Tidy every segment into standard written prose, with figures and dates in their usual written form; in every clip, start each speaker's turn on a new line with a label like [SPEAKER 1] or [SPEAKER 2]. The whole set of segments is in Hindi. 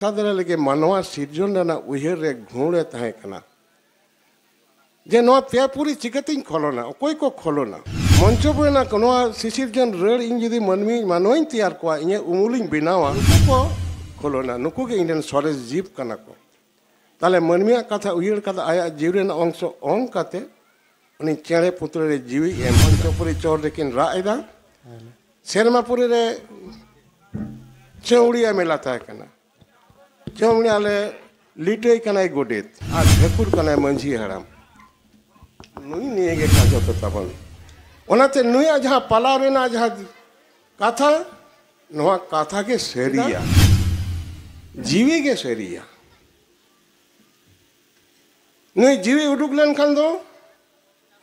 [SPEAKER 1] सादर लगे मानवा सिरजन रेना उयहर रे घूरे तहे कना जे नो पेपुरी चिकतिन खोलोना कोई को खोलोना मंचो बना कोनो सिसिरजन रेड इन जदि मनमी मानोइन तैयार को इने उमुलिन बिनावा को खोलोना नुकु के इंडियन सरेस जीव कना को ताले मनमिया कथा उयहर कथा आया जीवरेन अंश ओं काते उनी चेड़े पुत्र रे जीवी एम मंचोपुरी चोर लेकिन रायदा सेरमापुरी रे चौड़िया मेला था कना चौड़िया ले लिटे कनाय गोडेत आ ढेकुर कनाय मंझी हराम नुई निये के काजो तो तबन ओनाते नुई जहां पला रेना जहां कथा नोआ कथा के सेरिया जीवी के सेरिया नुई जीवी उडुक लेन खान दो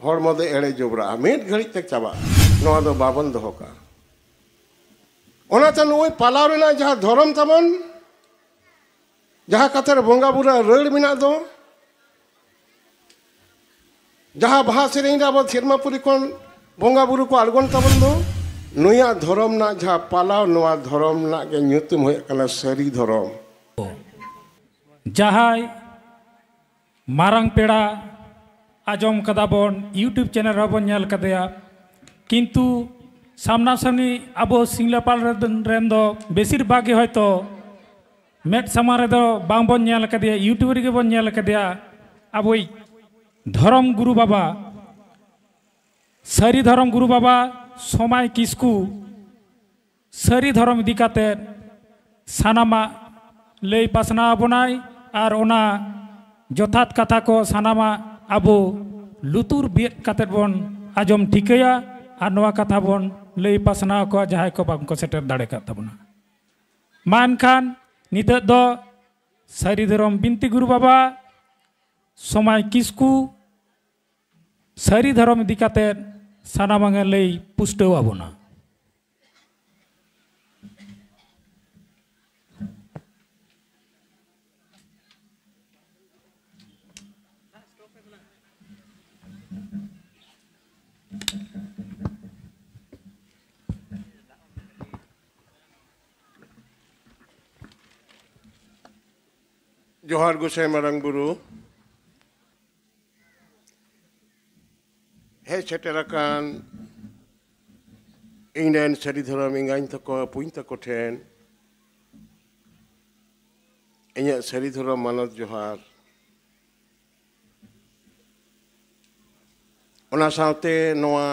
[SPEAKER 1] हर मदे एड़े जोबरा मेट घड़ी तक चाबा नोआ दो बाबन दो का ओनाते नुई पला रेना जहां धर्म तबन जहां कथर बोंगा बुरा रेड़ मिना दो जहां बाहा सेरें अब सेरमापुरी को बोंगा बुरु को आड़गोन तबन दो नुया धर्म ना जहां पालाव नोआ धर्म ना के ᱧᱩᱛᱩᱢ होय कना सरी धर्म
[SPEAKER 2] जहां मारंग पेड़ा आजम कदा बन यूट्यूब चैनल रबन नेल कदेया किंतु सामना सामनी अब सिंगलापाल रेन दो बेसिर भागे होयतो मेट सामा रे दो बांग बन नेल कदेया यूट्यूब रे बन नेल कदेया अब धर्म गुरु बाबा सारिधरम गुरु बाबा सोमाय किस्कु सारिधरम इदी काते सानामा लई पासना बनाय आर ओना जथात कथा को सानामा आबो लुतुर बेद काते बन आजम ठिकया आर नोआ कथा बन लई पासना को जहाय को बांको सेटर दाड़े का तबना मानखान नित दो सारिधरम बिनती गुरु बाबा सोमाय किस्कु सारिधरम इदी काते सानामांगे लई पुष्टवा बोना
[SPEAKER 1] जोहार गुसाई मारंग बुरु हे सेटेराकान इंडियन सारिधरम इंगाइन तको पुइन तको ठेन इन्या सारिधरम मानत जोहार ओना सावते नोआ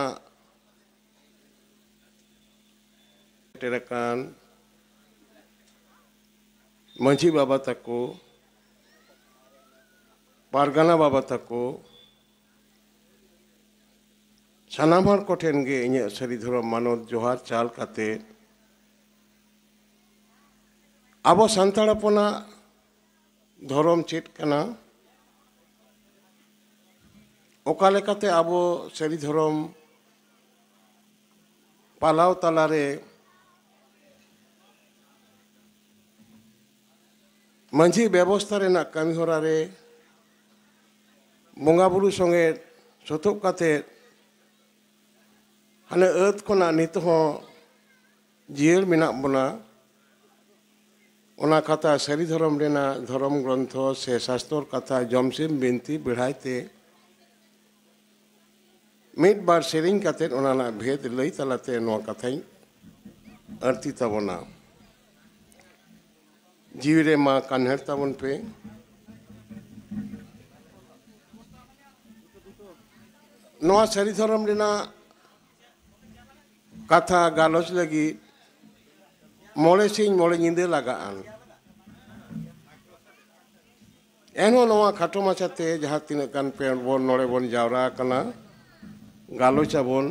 [SPEAKER 1] सेटेराकान मंझी बाबा तको पारगाना बाबा तको सानामार कोठेन गे इन्या सारिधरम मानत जोहार चाल काते आबो संताड़पना धर्म चेत कना ओकाले काते आबो सारिधरम पालाव तालारे मंझी व्यवस्था रेना कमी होरा रे बोंगा बुरु संगे सतुक काते हाने अत कोना नित हो जियल मिना बना ओना कथा सारिधरम रेना धर्म ग्रंथ से शास्त्र कथा जमसिम बिनती बिढ़ाइते मिट बार सेरिंग काते ओना ना भेद लई तलाते नो कथाई अर्ती तबना जीवरे मा कान्हर तबन पे नोआ सारिधरम रेना कथा गालोच लगी मोड़े सिंह मोड़े निंदे लगान एनो नोआ खाटो माछाते जहाँ तीन कान पे बोन नोड़े बोन जावरा कना गालोचा बोन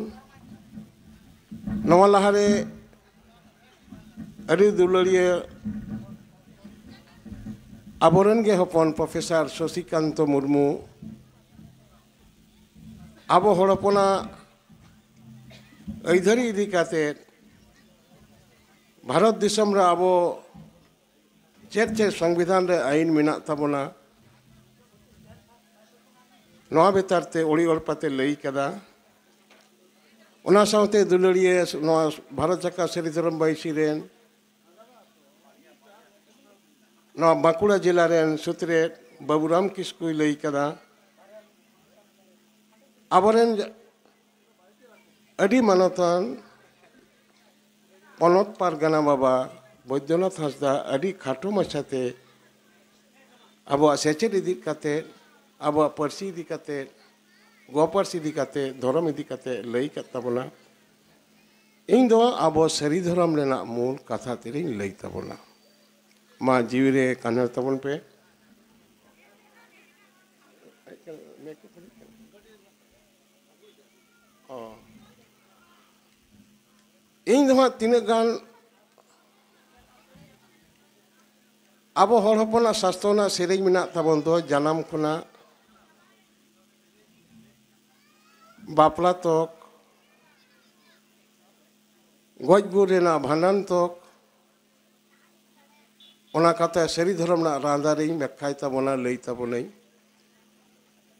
[SPEAKER 1] नोआ लहारे अरी दुलड़िए आबोरन गे हपन प्रोफेसर शशिकांत मुर्मू आबो हड़पना ऐधरी इदी काते भारत दिसम रे आबो चेत चेत संविधान रे आईन मिना तबना नोआ बेतारते ओड़ी ओलपाते लई कदा ओना सावते दुलड़िए भारत जाका सारिधरम बाईसी रेन नवा बांकुड़ा जिला रेन सुत्रे बाबूराम किस्कु लई कदा आबरेन अडी मानतान पनत पारगाना बाबा बैद्यनाथ हांसदा अडी खाटो माछाते अब सेचेद इदी काते अब पारसी इदी काते गो पारसी इदी काते धर्म इदी काते लई कात ताबोना इन दो अब सरीधरम रेना मूल कथा तेरिंग लई ताबोना मा जीवी रे कान्हर ताबोन पे इन दो तीन गान अब हर हपना शास्त्रना सेरेंग मिना ताबोन दो जन्म खुना बापला तक गज गुरेना भांडन तक ओना कथा सरीधरम ना रांदारिंग व्याख्याय ताबोना लई ताबोनाई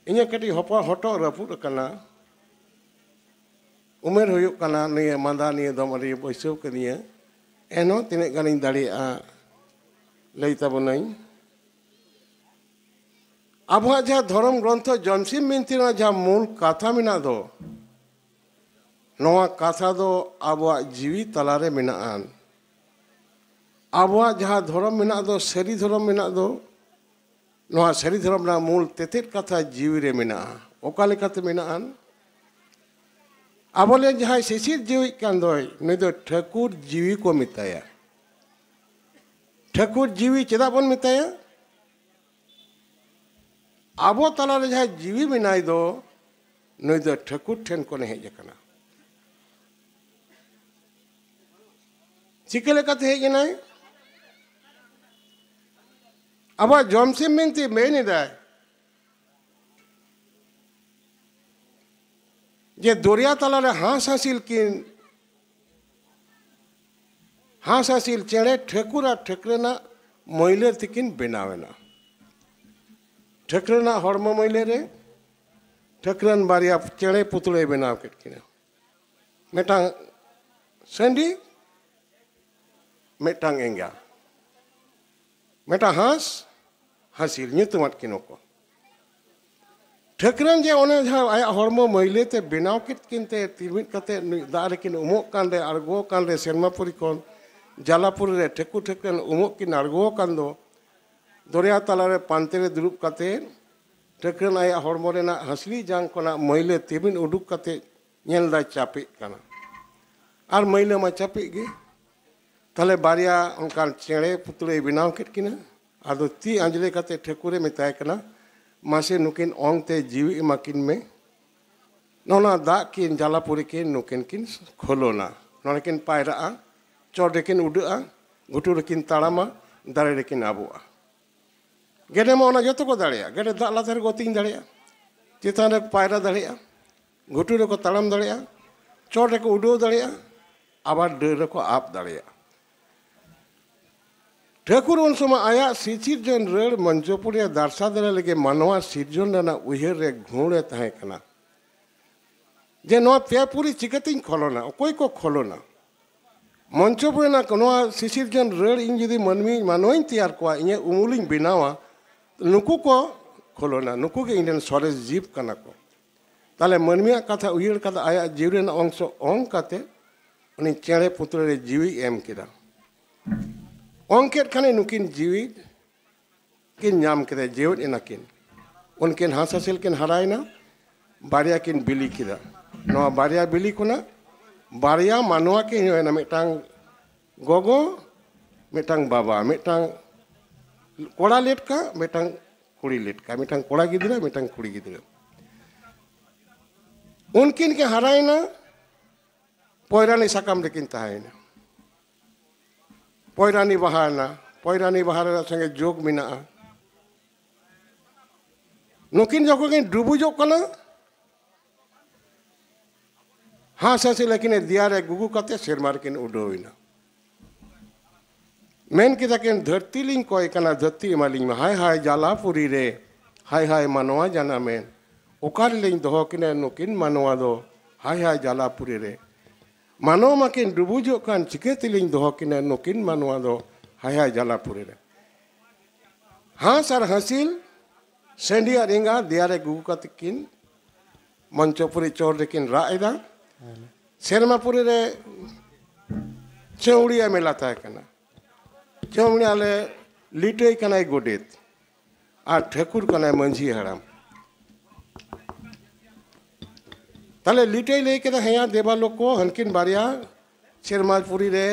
[SPEAKER 1] इन्हें कटी हपा हटो रपुद कना उमेर हुयुक कना निये मांदा निये दम अरी बैसव कनिये एनो तिने गानिंग दाड़िया लई ताबोनाई आबहा जहाँ धर्म ग्रंथ जमसिम बिनती जहाँ मूल कथा मिना दो नवा कथा दो आबवा जीवी तलारे मिनाआन आबवा जहाँ धर्म मिना दो सरी धर्म मिना दो नवा सरी धर्म ना मूल तेतेत कथा जीवी रे मिना ओका लेकाते मिनाआन आबोले जहाँ शिशिर जीवी कान दोय नई दो ठाकुर जीवी को मिताया ठाकुर जीवी चेदा बन मिताया आबो तलारे जहाँ जीवी मिनाई दो नई दो ठाकुर ठेन को हेज कना चिके लेकाते हेजनाय अब जमसिम बिनती मेन दाय जे दरिया तलारे हाँस हासिल किन हाँस हासिल चेड़े ठाकुर और ठाकुरना महिला तिकिन बनावेना ठाकुरना हड़मो महिला रे ठाकुरन बारिया चेड़े पुतले बनाव केट किना मेटांग संडी मेटांग एंगा मेटा हाँस हासिल nyutumat kinoko ठाकुरन जे ओने जहाँ आया हड़मो महिला ते बनाव केट किनते तिमिट कते दारे किन उमोक कांडे आरगो कांडे सेनमापुरी कोन जालापुर रे ठाकुर ठाकुरन उमोक किन आरगो कांदो दरिया तलारे पांते रे दुरुब कते ठाकुरन आया हड़मो रेना हसली जांग कोना महिला तिमिन उडुक कते नेल दा चापे काना आर महिला मा चापे गे ताले बारिया उनकान चेड़े पुतले बनाव केट किना आदो ती आंजले कते ठाकुरे मेताय कना मासे नुकिन ओंग ते जीवी माकिन में नोना दा किन जालापुरी किन नुकिन किन खोलोना नोना किन पायरा चोर रेकिन उडा घुटू रेकिन ताड़ामा दारे रेकिन आबुआ गेडे मा ओना जतो को दाड़िया गेडे दा लाथार गोतिंग दाड़िया चितान रे पायरा दाड़िया घुटू रे को ताड़ाम दाड़िया चोर रे को उडो दाड़िया आबार डर रे को आप दाड़िया ठाकुर उन समय आया शिशिर जन रेड़ मंचोपुरिया दारसा दरे लगे मानवा सिरजन रेना उहेर रे घूणे तहे कना जे नवा पेपुरी चिकतिंग खोलोना कोई को खोलोना मंचोपुरिया नवा शिशिर जन रेड़ इन जदि मनमी मानवाइन तैयार कोआ इने उमुलिंग बिनावा नुकु को खोलोना नुकु के इंडियन सरेस जीव कना को ताले मनमिया कथा उहेर कथा आया जीव रेना अंश ओंग काते उनी चेड़े पुत्र रे जीवी एम किदा अंकेट खाने नुकिन जीवी किन नाम के जीवन इनाकिन उनकिन हाँस हासिल किन हरायना बारिया किन बिली किदा नवा बारिया बिली कोना बारिया मानवा के ना मिटांग गोगो मिटांग बाबा मिटांग कोड़ा लेटका मिटांग कुड़ी लेटका मिटांग कोड़ा गिदरा मिटांग कुड़ी गिदरा उनकिन के हरायना पोयरानी साकाम लेकिन ताहायना पैरानी बहार संगे जोग मिना नुकिन जो डुबुजो कना हाँस हासी लेकिन दियारे गुगु कते सेरमार किन उडोइना मेन किदा किन धरती लिंग कोई कना धरती एमालिंग में हाय हाय जालापुरी रे हाय हाय मानवा जाना मेन ओकार लिंग दोहो किने नुकिन मानवा दो हाय हाय जालापुरी रे मानव माकिन डुबुजो कान चिके तिलिंग दोहो किने नुकिन मानवा दो हाय हाय जालापुरी रे हाँस और हंसिल सेंडिया रिंगा दियारे गुगु कतकिन मंचोपुरी चोर रेकिन रायदा सेरमापुरी रे चौड़िया मेला ताहे कना चौड़िया ले लिटे कनाय गोडेत और ठेकुर कनाय मंझी हराम ताले लिटे लेके हेया देवालोक को हनकिन बारिया सेरमापुरी रे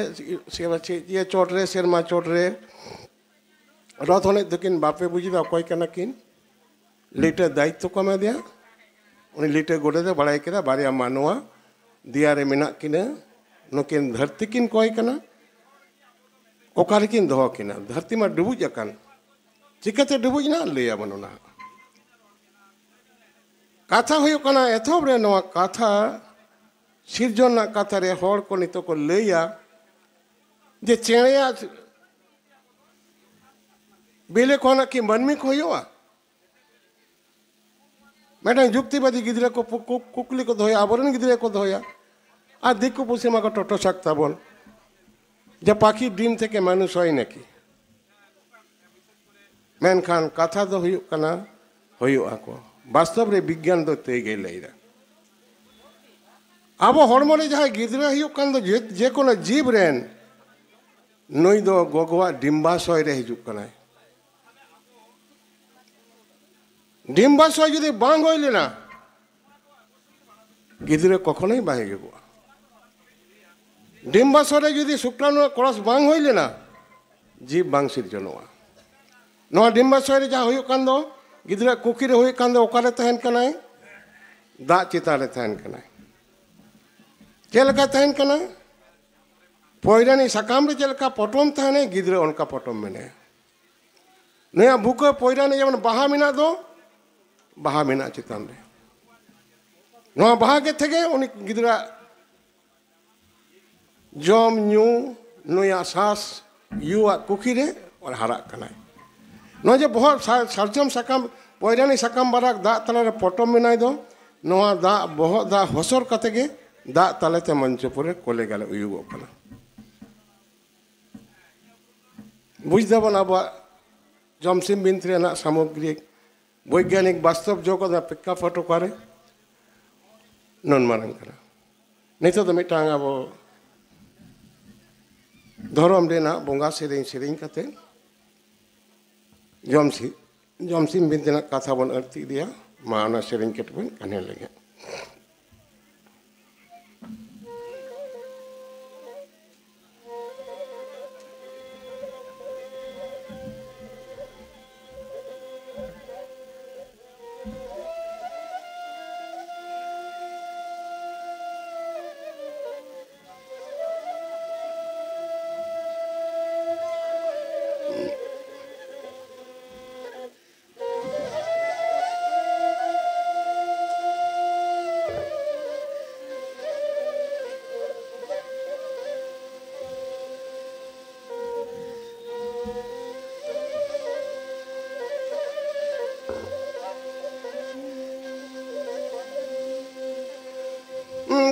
[SPEAKER 1] ये चोट रे सेरमा चोट रे रथ होने दकिन बापे बुझी दा कोई कना किन लिटे दायित्व को मैं दिया उन्हें लिटे गोडे दे बड़ाई केदा बारिया मानवा दिया रे मिना किने नुकिन धरती किन कोई कना ओकारे किन दो किना धरती में डुबुज अकान चिकते डुबुज ना लिया बनोना कथा हुई कना एथोब रे नवा कथा सिरजन ना कथा रे होड़ को नितो को लेया जे चेणेया बेले कोना की मनमी को हुआ मैडम जुक्तिवादी गिद्रे को कुकली को धोया आबरण गिद्रे को धोया आ दिक्कु पुसे मा को टोटो सकता बोल जब पाखी डीम थे के मानुष होई नकी मैन खान कथा दो हुई कना हुई आको वास्तव रे विज्ञान दो ते गई लेरा अब हॉर्मोने जहाँ गिद्रे हुई कान दो जे को ना जीव रेन नई दो गोगवा डिम्बाशय रे हिजुक कना डिम्बाशय जुदी बांग होइले ना गिद्रे कखनोई बाहे गेबो डिम्बाशय रे जुदी शुक्राणु कलश बांग होइले ना जीव बांग सिरजनवा नवा डिम्बाशय रे जहाँ हुई कान दो गिद्रे कुकी रे हुई कान दो ओकारे तहन कनाय दा चिता रे तहन कनाय चेलका तहन कनाय पोयरानी सकाम रे चेलका पटम तहने गिद्रे उनका पटम मेने नया बुको पोयरानी जेमन बाहा मिना दो बाहा मेना चितान रे नवा बाहा के थे उनी गिद्रा जम न्यू नुया सास युवा कुकी रे और हरा कनाय नवा जे बहुत सरजम सकाम पोयरानी सकाम बाराक दा तला रे पटम मेनाय दो नवा दा बहुत दा हसर कते गे दा तलेते मंचपुरे कोले गले उयुगो कना बुझदाबन अब जमसिम बिंती रेना सामग्रिक वैज्ञानिक वास्तव जो को प्रेक्षापट करे नन मारंग करा नितो तो मिटांग अब धर्म रेना बोंगा सेरें सेरें कते जमसिम बिंती ना कथा बन अर्ती दिया माना सेरें केटबन कने लगे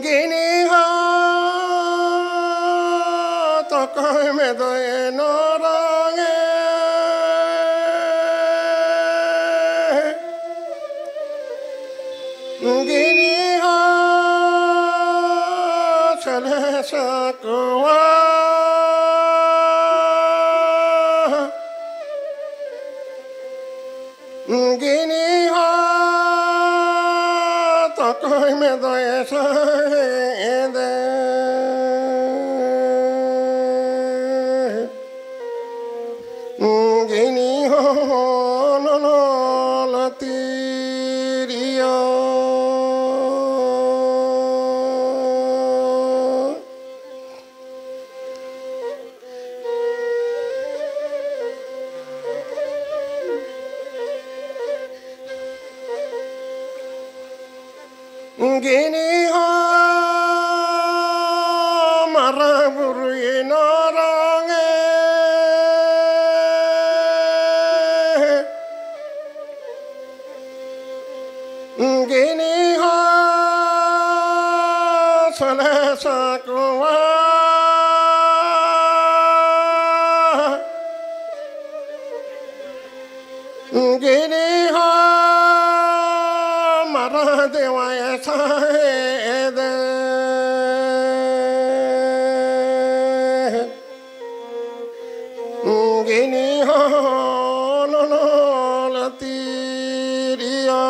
[SPEAKER 1] गिनी हो तो कोई में दो नो रंगे गिनी हो चले सकवा गिनी हो तो कोई में दो गिनी हो मारा बुरुए नरंगे गिनी हो सले सकवा gini ho mara dewa saede gini ho no no latiria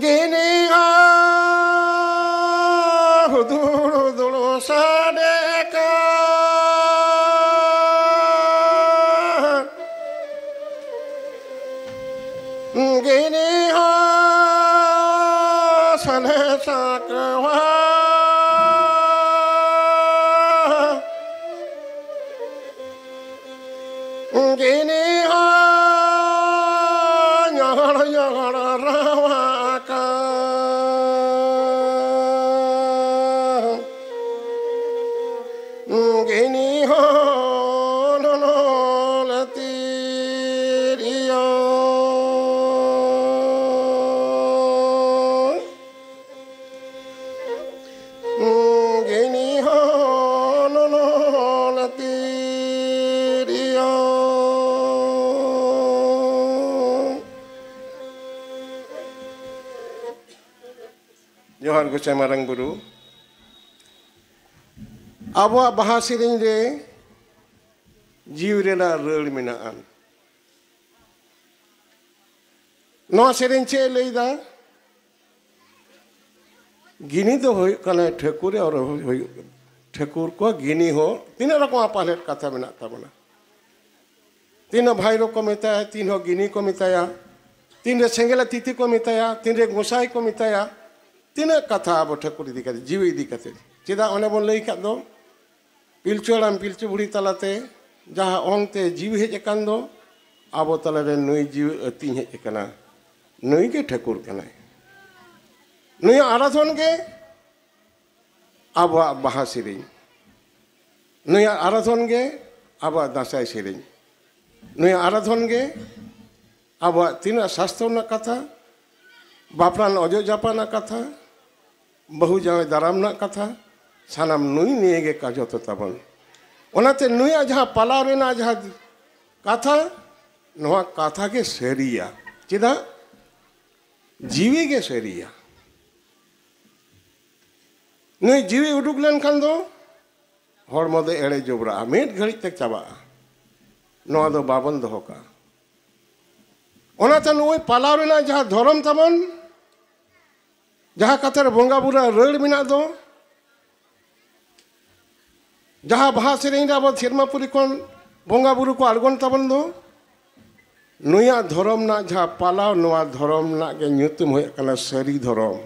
[SPEAKER 1] gini ho dulu dulu sadeka gini ho sana sakwa gini ho nyara nyara rawaka gini ho no no latiria gini ho no no latiria Johar Gusai Marang Guru abuak baha sering de jiw rena rel menaan no sering che leida gini do hoy kana Thakur और होय ठाकुर को गिनी हो तीन रकम पालेट कथा मेना ताबना तीन भाई रो को मेताया तीन हो गिनी को मेताया तीन रे सेंगेला तिथि को मेताया तीन रे गोसाई को मेताया तीन कथा अब ठाकुर इदी कते जीव इदी कते चेदा ओने बोन लई का दो पिलचुड़ाम पिलचु बुढ़ी तलाते जहाँ ओंगते जीव हेज अकान दो आबो तलारे नुई जीव अति हेज अकाना नुई के ठाकुर कनाय नुई आराधन के आबो बाहा सेरेñ नुई आराधन के आबो दासाय सेरेñ नुई आराधन के आबो तीन शास्त्र ना कथा बापरान अजो जापाना कथा बहु जावे दाराम ना कथा सानाम नुई निये गे काजतो ताबन ओनाते नुई जहाँ पालाव रेना जहाँ कथा नोआ कथा के सेरिया चेदा जीवी के सेरिया नुई जीवी उडुक लेन खान दो हड़मो दो एड़े जोबरा मेट घड़ी तक चाबा नोआ दो बाबन दोहो का ओनाते नुई पालाव रेना जहाँ धर्म ताबन जहाँ कथार बोंगा बुरा रड़ मेना दो जहाँ बाहा सेरेñ रे अब सेरमापुरी खन बोंगा बुरु को आड़गोन ताबन दो नुया धर्म ना जहाँ पालाव नोआ धर्म ना के ᱧᱩᱛᱩᱢ होय कना सारी धर्म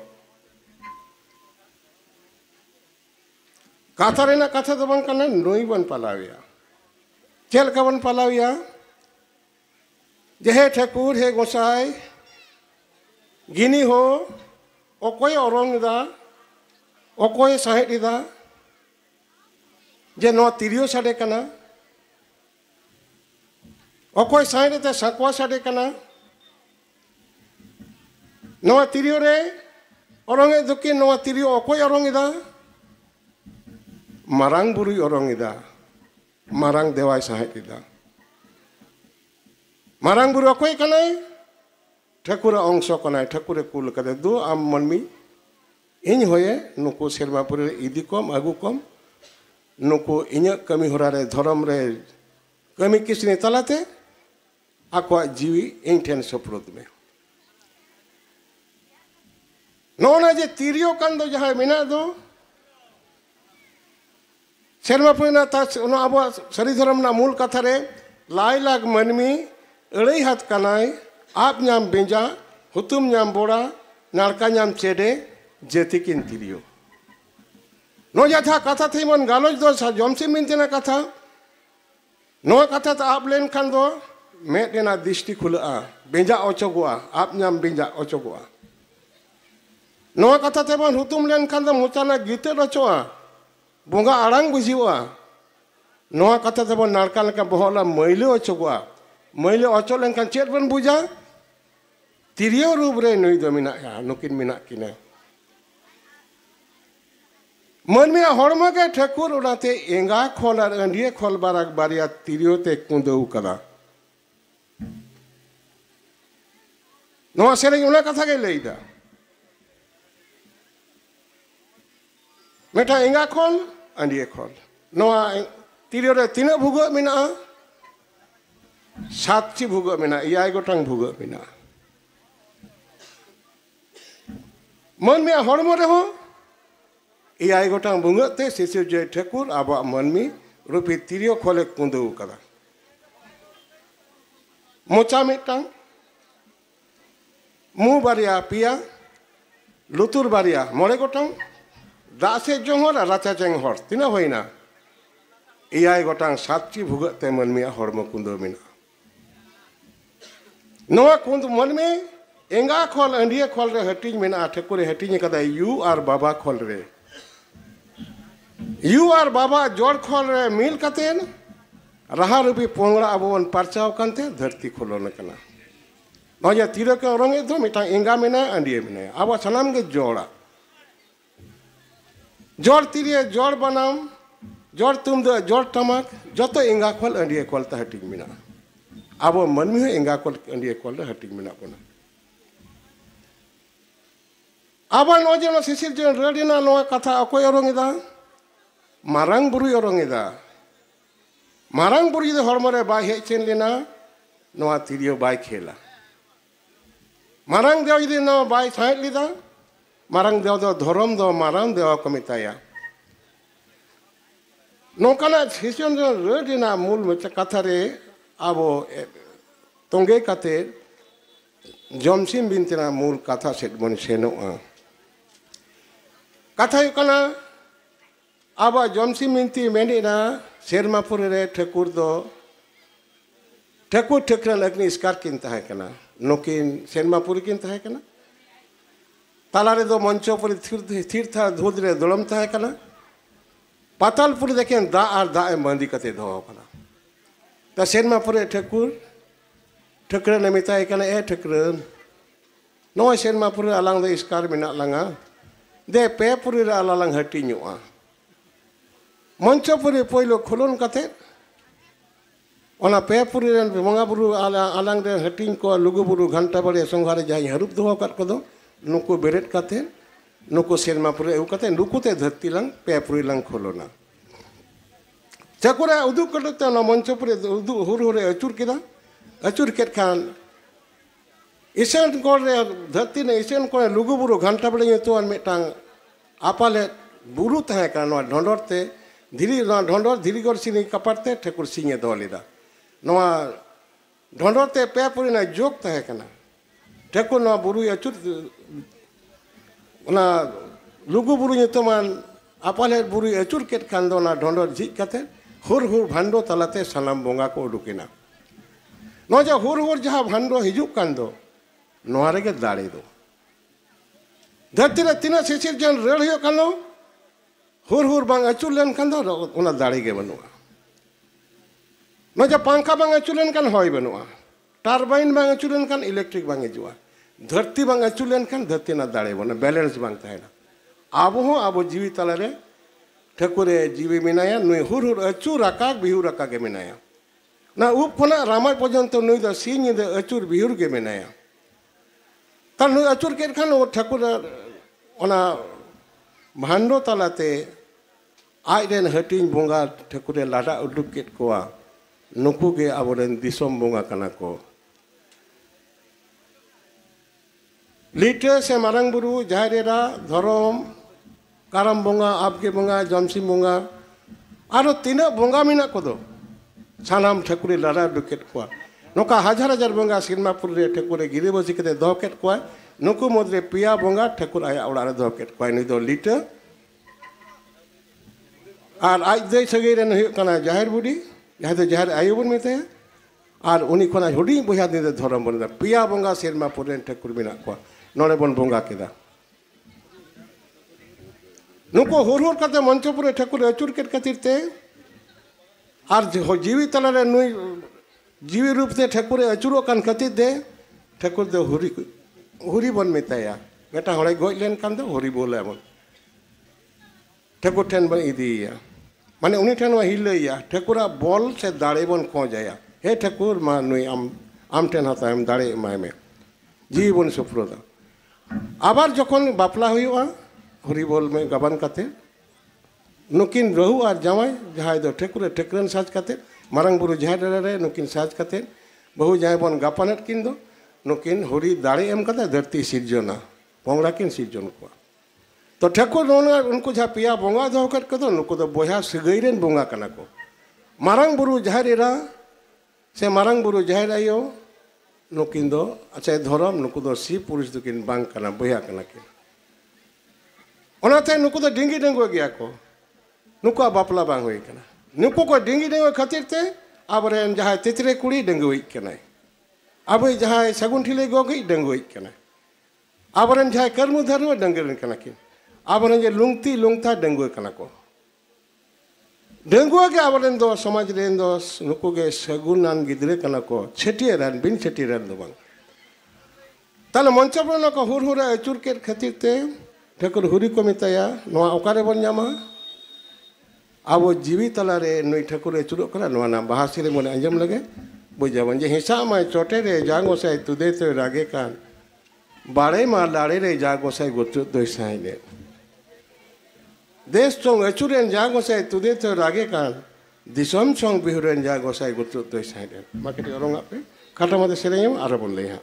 [SPEAKER 1] कथा रेना कथा दो बन कना नुई बन पालाविया चेल का बन पालाविया जे हे ठाकुर हे गोसाई गिनी हो ओकोय औरंगदा ओकोय साहेडिदा जे नो तिरियो साडे कना ओकोय साहेडते सकवा साडे कना नो तिरियो रे औरंगे दुकी नो तिरियो ओकोय औरंगिदा मारांग बुरुई औरंगिदा मारांग देवाय साहेडिदा मारांग बुरु ओकोय कनाय ठाकुर अंश कनाय ठाकुर कुल कदे दो आम मनमी इन होये नुको सेरमापुरी इदी कम आगु कम नुको इन्या कमी होरा रे धर्म रे कमी किसने तलाते आको जीवी इन ठेन सप्रोत में नोना जे तिरियो कान दो जहाँ मेना दो सेरमापुरी ना ता उनो अब सरिधरम ना मूल कथा रे लाई लाग मनमी अड़ई हाथ कनाय आप नाम बेंजा हुतुम नाम बोड़ा नारका नाम चेडे जेती किन तिरियो नो जथा कथा थी मन गालोज दो जोमसिम बिनती ना कथा नो कथा तो आप लेन खान दो मैं देना दृष्टि खुला बेंजा ओचोगुआ आप नाम बेंजा ओचोगुआ नो कथा ते मन हुतुम लेन खान दो मुचाना गीते रचोआ बोंगा आड़ांग बुझिवा नो कथा ते मन नारका लका बहला मैले ओचोगुआ मैले अचल लेनखान चेत बन बुझा तिरियो रूप रे नुई दो मिना नुकिन मिना किना मनमी हड़मा के ठकुर उनाते एंगा खोल और अंडिये खोल बाराक बारिया तिरियो ते कुंदो कदा नवा सेरेंग उना कथा के लेइदा मेटा एंगा खोल अंडिये खोल नवा तिरियो रे तीन भुगो मिना सातची भुगो मिना इयाय गोटांग भुगो मिना मनमी हड़मा रे हो इयाय गोटांग बुंगते शिशिर जय ठकुर अब मनमी रूपी तिरियो खोले कुंदो कदा मोचा मिटांग मु बारिया पिया लुतुर बारिया मोड़े गोटांग दासे जोहर राचा चेंग हर तीना होइना इयाय गोटांग सातची भुगते मनमी हड़मो कुंदो मिना नवा कुंद मनमी एंगा खोल अंडिये खोल रे हटिंग मिना ठकुर हटिंग कदा यू और बाबा खोल रे यू और बाबा जोड़ खोल रे मिल कतेन रहा रूपी पोंगड़ा अब वन परचाव कंते धरती खोलो न कना नया तीर के रंगे तो मिटा एंगा मिना अंडिये मिना अब सलाम के जोड़ा जोड़ तीरिये जोड़ बनाम जोड़ तुम दो जोड़ टमक जतो एंगा खोल अंडिये खोल ता हटिंग मिना अब मनमी एंगा खोल अंडिये खोल हटिंग मिना बना अब नोजे नो शिशिर जन रेडिना नो कथा अकोय रंगेदा मारांग बुरु यरंगेदा मारांग बुरु यदि हरमरे बाय हेचेन लेना नोआ तिरियो बाय खेला मारांग देव यदि नो बाय साइड लिदा मारांग देव दो धर्म दो मारांग देव को मिताया नोकाना शिशिर जन रेडिना मूल में कथा रे आबो तोंगे कते जोमसिम बिनतना मूल कथा सेट बन सेनोआ कथा युकना अब जोमसिम बिनती मेनेना सेरमापुर रे ठकुर दो ठकुर ठकरन अग्नि स्कार किन तहे कना नोकिन सेरमापुर किन तहे कना तालारे दो मंचोपुर तीर्था धूल रे दुलम तहे कना पातालपुर देखें दा और दा मंदी कते दो कना ता सेरमापुर ठकुर ठकरन मिताय कना ए ठकरन नो सेरमापुर अलांग दो स्कार मिना लंगा दे पेपुर रे अलांग हटिनुआ मंचपुरी पोइलो खुलन कते ओना पेपुरी रेन बंगा बुरु आलांग रे हटिंग को लुगु बुरु घंटा बड़े संघारे जाई हरुप दो कत को दो नुको बेरेट कते नुको सेरमापुरी एउ कते नुकुते धरती लंग पेपुरी लंग खोलोना चकुरा उदु कते ना मंचपुरी उदु हुर हुरे अचुर किदा अचुर केट खान इसेन को रे धरती ने इसेन को लुगु बुरु घंटा बड़े तो मिटांग आपाले बुरु तहे का नो ढंडोरते धीरी ढंडोर धीरी गोर सिनी कपड़ते ठकुर सिंगे दो लेदा नवा ढंडोरते पेपुरी ना जोक तहे कना ठकुर ना बुरु अचुर ना लुगु बुरु नितमान आपाले बुरु अचुर केट खान दो ना ढंडोर झिक कते हुर हुर भांडो तलाते सलाम बोंगा को उडुकिना नो जा हुर हुर जहां भांडो हिजुक कान दो नोआ रे के दाड़े दो धरती रे तीना शिशिर जन रेड़ हो कानो हुर हुर बांग अचुर लेन खान दो उना दाड़ी के बनुआ न जब पंखा बांग अचुर लेन खान होय बनुआ टरबाइन बांग अचुर लेन खान इलेक्ट्रिक बांग जुआ धरती बांग अचुर लेन खान धरती ना दाड़े बना बैलेंस बांग तहेना आबो हो आबो जीवी तलारे ठकुरे जीवी मिनाया नुई हुर हुर अचुर आकाक बिहुर आकाक के मिनाया ना उप खना रामाय पर्यंत नुई द सिंह दे अचुर बिहुर के मिनाया तार नुई अचुर के खान ओ ठकुर ओना भांडो तलाते आइरेन हटिंग बोंगा ठकुरे लाडा उडुक केट कोआ नुकु के आबोरेन दिसोम बोंगा कना को लीटे से मारंग बुरु जाहेरेरा धरम कारम बोंगा आपके बोंगा जमसिम बोंगा आरो तीना बोंगा मिना कोदो सानाम ठकुरे लाडा उडुक केट कोआ नोका हजार हजार बोंगा सिरमापुर रे ठकुरे गिरे बसी कते दो केट कोआ नुकु मदरे पिया बोंगा ठकुर आया ओड़ा दो केट कोआ नि दो लीटे और आज दे सगे रेन हुई कना जाहिर बुडी जहाँ तो जाहिर आयु बन में थे और उन्हीं खना हुडी बुझा दिन धर्म बन पिया बोंगा सेरमापुर रेन ठकुर मिना को नोड़े बन बोंगा केदा नुको हुर हुर कते मंचपुर ठकुर अचुर केट खातिर ते और जीवी तला रे नुई जीवी रूप से ठाकुर अचुरो कान खातिर दे ठाकुर दो हुरी बन मेताया मेटा हड़े गज लेन कान दो हुरी बोले मन ठाकुर ठेन बन इदिया माने उनी ठेन हिलैया ठाकुर बल से दाड़े बन खोजाया हे ठाकुर मा नुई आम ठेन हातायम दाड़े एमाय में जीवी बन सुप्रदा आबार जखन बापला हुआ हुरी बोल में गबन काते नुकिन रहु और जावाई जहां दो ठाकुर ठाकुरन साज काते मारंग बुरु जहां रे नुकिन साज काते बहु जहां बन गापानेट किन दो नुकिन हुरी दाड़े एम काते धरती सिरजना पोंगड़ा किन सिरजन को तो ठाकुर उनको जहाँ पिया बोंगा दो कर दो नुको दो बोया सगैरेन बोंगा कना को मारंग बुरु जहां रा से मारंग बुरु जहां आयो नुकिन दो अच्छा धर्म नुको दो सी पुरुष दो किन बांग कना बोया कना किन ओनाते नुको दो डिंगी डेंगो गया को नुको बापला बांग हुई कना नुको को डिंगी डेंगो खातिर ते आबरेन जहां तितरे कुड़ी डेंगो हुई कना अब जहां सगुन ठिले गोगी डेंगो हुई कना आबरेन जहां कर्म धर्म डेंगरन कना किन आबरेन जे लुंगती लुंगता डेंगो कना को डेंगो के आबरेन दो समाज रेन दो नुको के सगुनान गिदरे कना को छेटियरान बिन छेटियरान दो बांग ताले मंचबरन को हुर हुर अचुर के खातिर ते ठाकुर हुरी को मेताया नोआ ओकारे बन जामा अब जीवी तलारे नुई ठाकुर अचुरो करा नोआ ना बाहासी रे मन अंजम लगे बुझावन जे हिसा मा चोटे रे जागो साई तुदे तो रागे कान बाड़े मा लाड़े रे जागो साई गोत्र दोय साई ने देश चोंग अचुरेन जागो साई तुदे तो रागे कान दिसम चोंग बिहुरेन जागो साई गोत्र दोय साई ने माकेटी ओरंगा पे खाटा मते सेरेम आरो बोल ले हा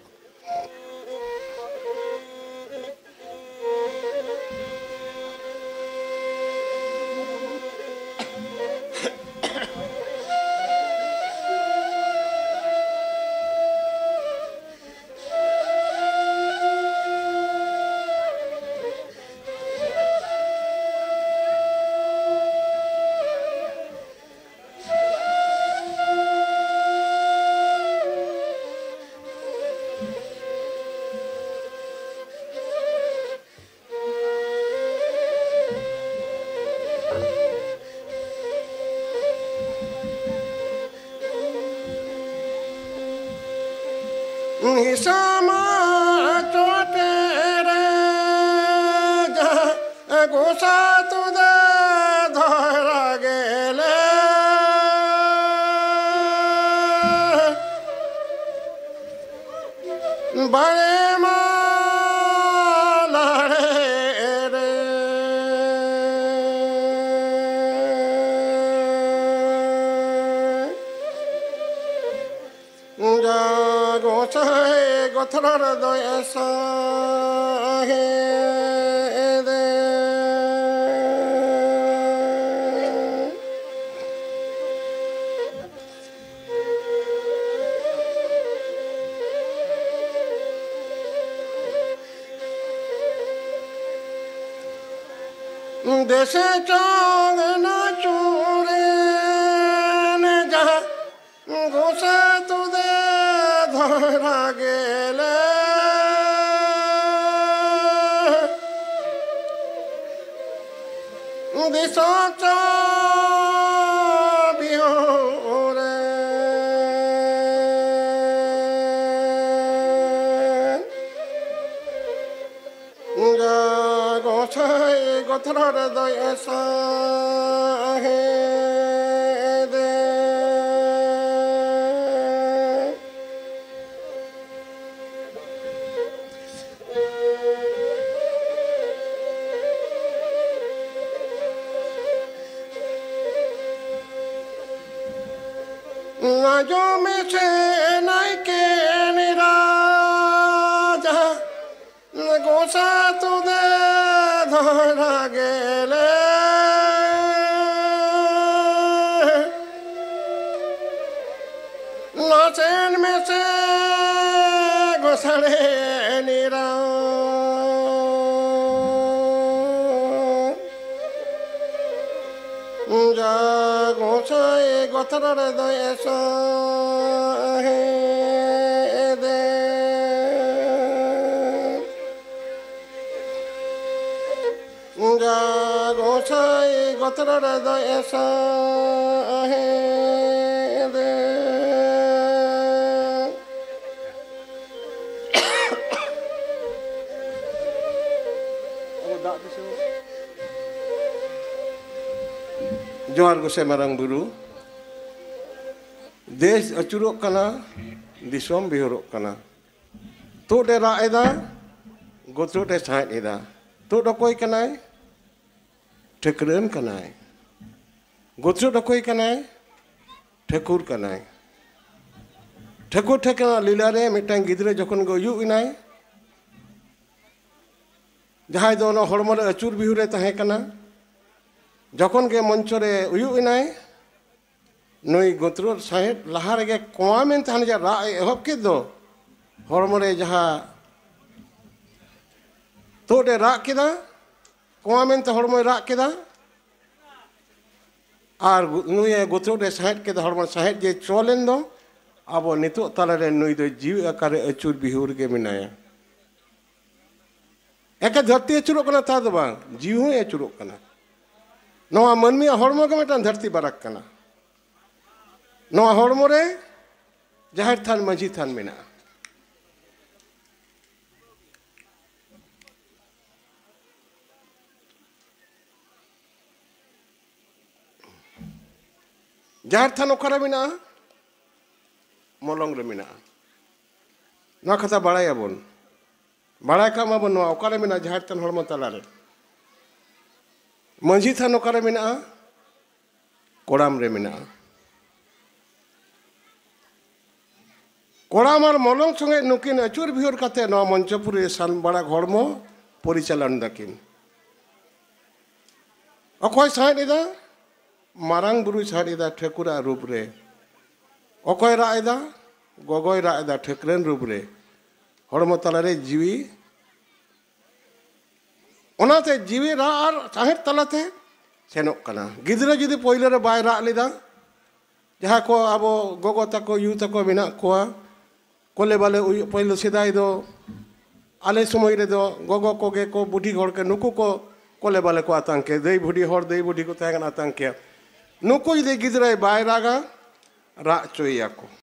[SPEAKER 1] हिसामा चोटे रे गोसा तुदे धरा गेले बड़े मालाड़े रे गोथरार दोयसा हे दे देशे चोंग ना चूरे ने जहाँ गोसा तुदे धरा गेले दिशा चा बिहोरे गा गोछाई गोथरार दोयसा हे दे जो में से नाई के निराजा गोसा तुदे धरा गेले नाचन में से गोसड़े निरा जा गोसाई गोथरार दोयसा हे दे जा गोसाई गोथरार दोयसा हे दे जोहार गोसे मारांग बुरु देश अचुरोग कना दिसोम बिहुरोग कना तो दे रा एदा गोत्रो दे साइड एदा तो डकोय कनाय ठेकरन कनाय गोत्रो डकोय कनाय ठेकुर कनाय ठेकुर ठेकना लीला रे मिटांग गिद्रे जखन गो यु इनाय जहाय दो हड़मो रे अचुर बिहुरे तहे कना जखन के मंचो रे उयु इनाय नुई गोत्रो साहेब लहा रे कोआ मेन तहन जा रा एहब के दो हड़मो रे जहा तो दे रा केदा कोआ मेन ते हड़मो रा केदा आर नुई गोत्रो रे साहेब के हड़मो साहेब जे चोलेन दो अब नितो ताला रे नुई दो जीव आकारे अचुर बिहुर के मिनाया एक धरती अचुरो कना ता दो बांग जीव हो अचुरो कना नवा मनमी हड़मो के मिटान धरती बारक कना नवा हड़मो रे जाहिर थान मझी थान मिना जाहिर थान ओखारे मिना मोलंग रे मिना ना कथा बाड़ाय आबोन बाड़ाय का माबोन नवा ओखारे मिना जाहिर थान हड़मो तला रे मझी थान ओखारे मिना कोड़ाम रे मिना कोड़ाम और मोलंग संगे नुकिन अचुर बिहुर काते नवा मंचपुरी सानबाड़ा हड़मो परिचालन दाकिन अखय साइड एदा मारांग बुरु साइड एदा ठेकुरा रूप रे अखय रा एदा गगय रा एदा ठेकरेन रूप रे हड़मो तला रे जीवी ओनाते जीवी रा और साहेब तलाते सेनोक कना गिद्रा जुदी पहिले रे बाय रा लेदा जहा को आबो गोगो ताको यू ताको बिना कोआ कोले बाले पहिले सेदाय दो आले समय रे दो गोगो कोगे को बुढ़ी हड़ के नुकु को कोले बाले को आतंके दई बुढ़ी हड़ दई बुढ़ी को तहन आतंके नुकु जुदी गिद्रा बाय रागा रा चोइया को